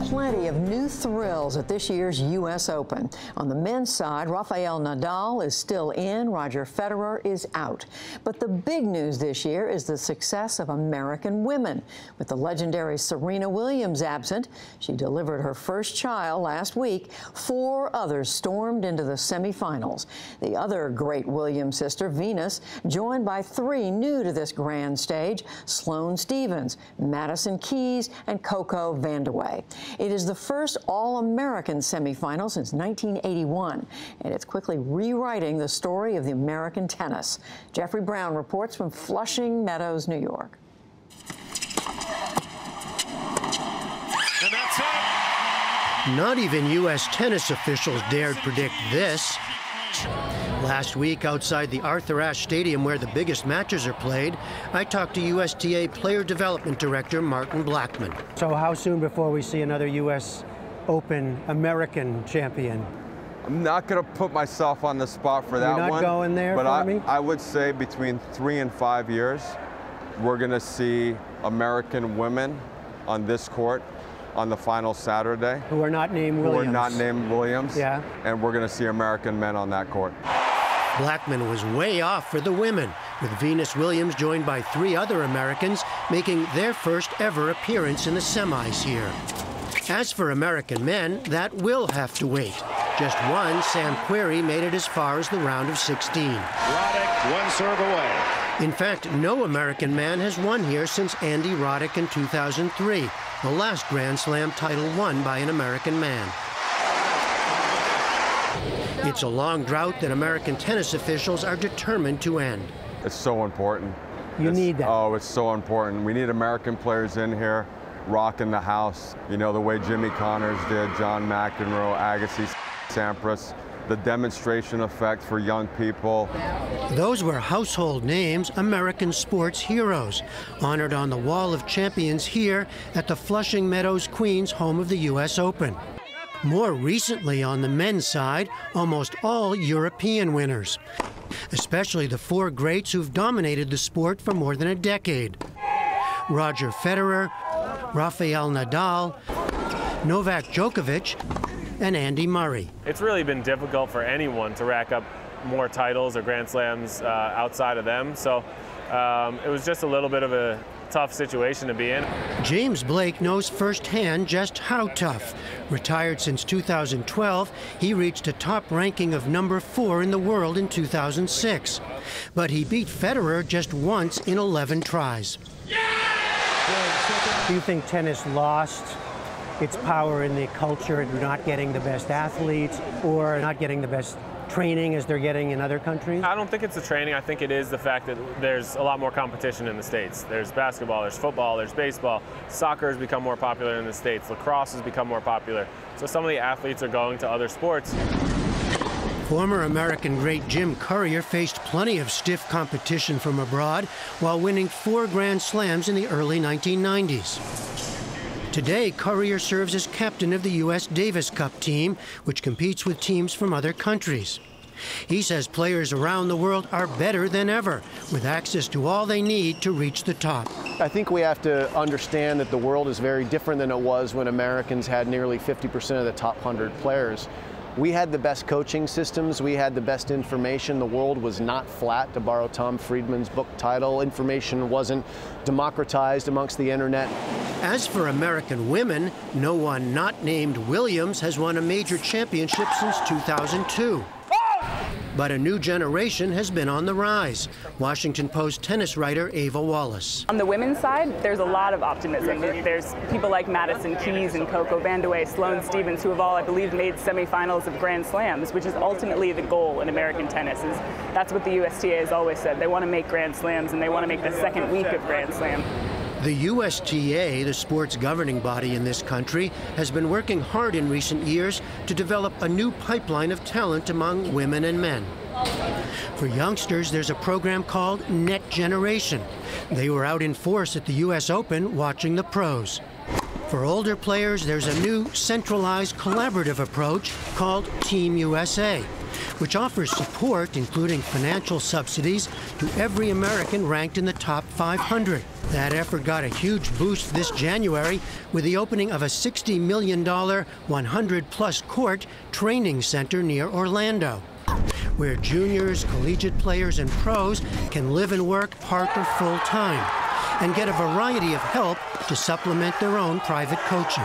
Plenty of new thrills at this year's U.S. Open. On the men's side, Rafael Nadal is still in, Roger Federer is out. But the big news this year is the success of American women. With the legendary Serena Williams absent, she delivered her first child last week. 4 others stormed into the semifinals. The other great Williams sister, Venus, joined by 3 new to this grand stage: Sloane Stephens, Madison Keys, and Coco Vandeweghe. It is the first All-American semifinal since 1981, and it's quickly rewriting the story of the American tennis. Jeffrey Brown reports from Flushing Meadows, New York. And that's it. Not even U.S. tennis officials dared predict this. Last week, outside the Arthur Ashe Stadium where the biggest matches are played, I talked to USTA Player Development Director Martin Blackman. So how soon before we see another U.S. Open American champion? I'm not going to put myself on the spot for that one. You're not going there but for me? I would say between 3 and 5 years, we're going to see American women on this court on the final Saturday. Who are not named Williams. Who are not named Williams. Yeah. And we're going to see American men on that court. Blackman was way off for the women, with Venus Williams joined by 3 other Americans making their first ever appearance in the semis here. As for American men, that will have to wait. Just one, Sam Querrey, made it as far as the round of 16. Roddick, 1 serve away. In fact, no American man has won here since Andy Roddick in 2003, the last Grand Slam title won by an American man. It's a long drought that American tennis officials are determined to end. It's so important. You need that. Oh, it's so important. We need American players in here rocking the house, you know, the way Jimmy Connors did, John McEnroe, Agassi, Sampras, the demonstration effect for young people. Those were household names, American sports heroes, honored on the Wall of Champions here at the Flushing Meadows Queens, home of the U.S. Open. More recently on the men's side, almost all European winners, especially the 4 greats who've dominated the sport for more than a decade: Roger Federer, Rafael Nadal, Novak Djokovic, and Andy Murray. It's really been difficult for anyone to rack up more titles or Grand Slams outside of them, so it was just a little bit of a tough situation to be in. James Blake knows firsthand just how tough. Retired since 2012, he reached a top ranking of number 4 in the world in 2006. But he beat Federer just once in 11 tries. Do you think tennis lost its power in the culture of not getting the best athletes or not getting the best training as they're getting in other countries? I don't think it's the training. I think it is the fact that there's a lot more competition in the States. There's basketball, there's football, there's baseball. Soccer has become more popular in the States. Lacrosse has become more popular. So some of the athletes are going to other sports. Former American great Jim Courier faced plenty of stiff competition from abroad while winning 4 Grand Slams in the early 1990s. Today, Courier serves as captain of the U.S. Davis Cup team, which competes with teams from other countries. He says players around the world are better than ever, with access to all they need to reach the top. I think we have to understand that the world is very different than it was when Americans had nearly 50% of the top 100 players. We had the best coaching systems, we had the best information. The world was not flat, to borrow Tom Friedman's book title. Information wasn't democratized amongst the internet. As for American women, no one not named Williams has won a major championship since 2002. But a new generation has been on the rise. Washington Post tennis writer Ava Wallace. On the women's side, there's a lot of optimism. There's people like Madison Keys and Coco Vandeweghe, Sloane Stephens, who have all, I believe, made semifinals of Grand Slams, which is ultimately the goal in American tennis. That's what the USTA has always said. They want to make Grand Slams, and they want to make the second week of Grand Slam. The USTA, the sports governing body in this country, has been working hard in recent years to develop a new pipeline of talent among women and men. For youngsters, there's a program called Net Generation. They were out in force at the U.S. Open watching the pros. For older players, there's a new centralized collaborative approach called Team USA, which offers support, including financial subsidies, to every American ranked in the top 500. That effort got a huge boost this January with the opening of a $60 million, 100-plus court training center near Orlando, where juniors, collegiate players, and pros can live and work part or full time and get a variety of help to supplement their own private coaching.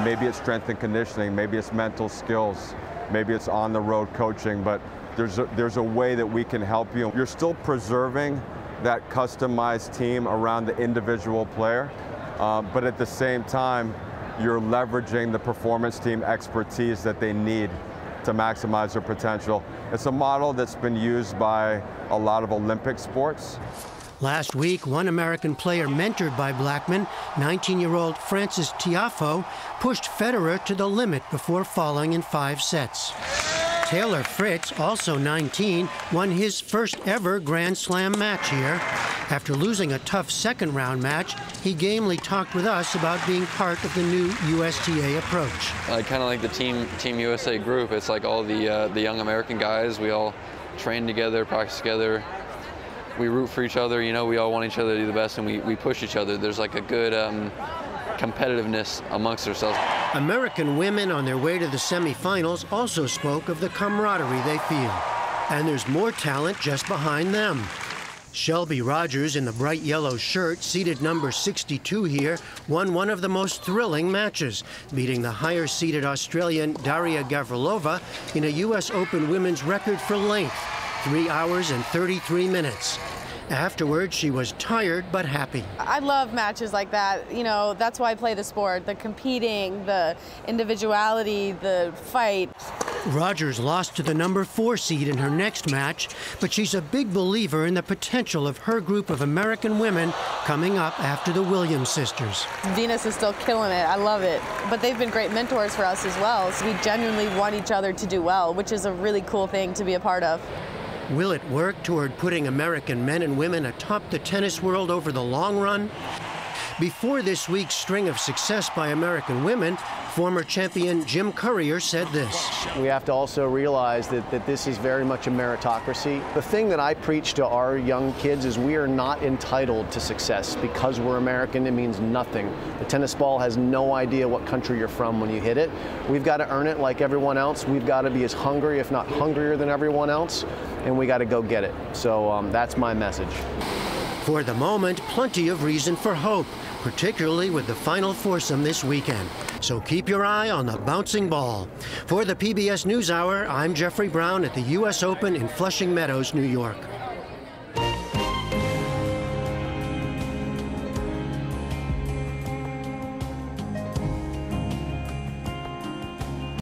Maybe it's strength and conditioning, maybe it's mental skills, maybe it's on-the-road coaching, but there's a way that we can help you. You're still preserving that customized team around the individual player, but at the same time, you're leveraging the performance team expertise that they need to maximize their potential. It's a model that's been used by a lot of Olympic sports. Last week, one American player mentored by Blackman, 19-year-old Frances Tiafoe, pushed Federer to the limit before falling in 5 sets. Taylor Fritz, also 19, won his first ever Grand Slam match here. After losing a tough second-round match, he gamely talked with us about being part of the new USTA approach. I kind of like the Team USA group. It's like all the young American guys. We all train together, practice together. We root for each other. You know, we all want each other to do the best, and we push each other. There's like a good competitiveness amongst ourselves. American women on their way to the semifinals also spoke of the camaraderie they feel. And there's more talent just behind them. Shelby Rogers, in the bright yellow shirt, seeded number 62 here, won one of the most thrilling matches, beating the higher-seeded Australian Daria Gavrilova in a U.S. Open women's record for length, 3 hours and 33 minutes. Afterwards, she was tired but happy. I love matches like that. You know, that's why I play the sport. The competing, the individuality, the fight. Rogers lost to the number 4 seed in her next match, but she's a big believer in the potential of her group of American women coming up after the Williams sisters. Venus is still killing it. I love it. But they've been great mentors for us as well, so we genuinely want each other to do well, which is a really cool thing to be a part of. Will it work toward putting American men and women atop the tennis world over the long run? Before this week's string of success by American women, former champion Jim Courier said this. We have to also realize that this is very much a meritocracy. The thing that I preach to our young kids is we are not entitled to success. Because we're American, it means nothing. The tennis ball has no idea what country you're from when you hit it. We've got to earn it like everyone else. We've got to be as hungry, if not hungrier than everyone else, and we got to go get it. So that's my message. For the moment, plenty of reason for hope, particularly with the final foursome this weekend. So keep your eye on the bouncing ball. For the PBS NewsHour, I'm Jeffrey Brown at the U.S. Open in Flushing Meadows, New York.